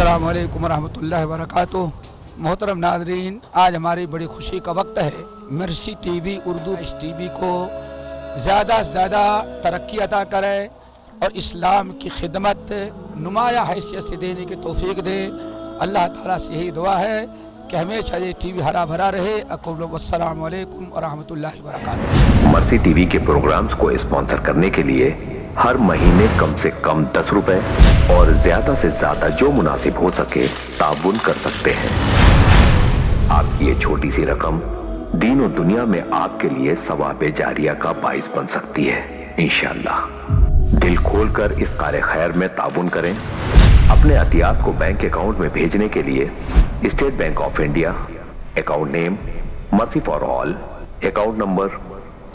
अस्सलाम वालेकुम रहमतुल्लाहि व बरकातुहू। मोहतरम नाज़रीन, आज हमारी बड़ी खुशी का वक्त है। मर्सी टीवी उर्दू इस टीवी को ज़्यादा से ज़्यादा तरक्की अता करे और इस्लाम की खिदमत नुमाया हैसियत से देने की तौफीक दे। अल्लाह ताला से यही दुआ है कि हमेशा ये टीवी हरा भरा रहे। अक़ूलु वस्सलामु अलैकुम व रहमतुल्लाहि व बरकातुहू। मर्सी टीवी के प्रोग्राम्स को स्पॉन्सर करने के लिए हर महीने कम से कम 10 रुपए और ज्यादा से ज्यादा जो मुनासिब हो सके ताउन कर सकते हैं। आपकी ये छोटी सी रकम दीन और दुनिया में आपके लिए सवाब जारिया का बाइस बन सकती है इंशाअल्लाह। दिल खोलकर इस कार्य खैर में ताउन करें। अपने अतियात को बैंक अकाउंट में भेजने के लिए state bank of India, account name mercy for all, account number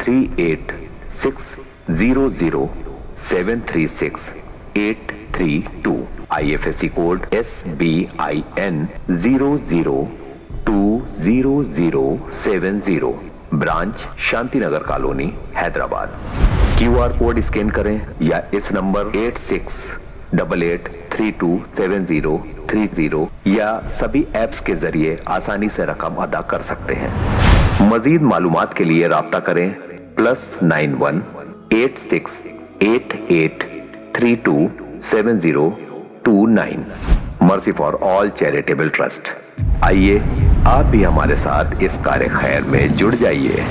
38600736832832, IFSC code SBIN 0020070, branch Shanti Nagar colony Hyderabad. QR code scan करें या इस नंबर 8688327030 या सभी एप्स के जरिए आसानी से रकम अदा कर सकते हैं। मजीद मालूमात के लिए राब्ता करें +91 8688327029। Mercy for all charitable trust. आइए आप भी हमारे साथ इस कार्य खैर में जुड़ जाइए।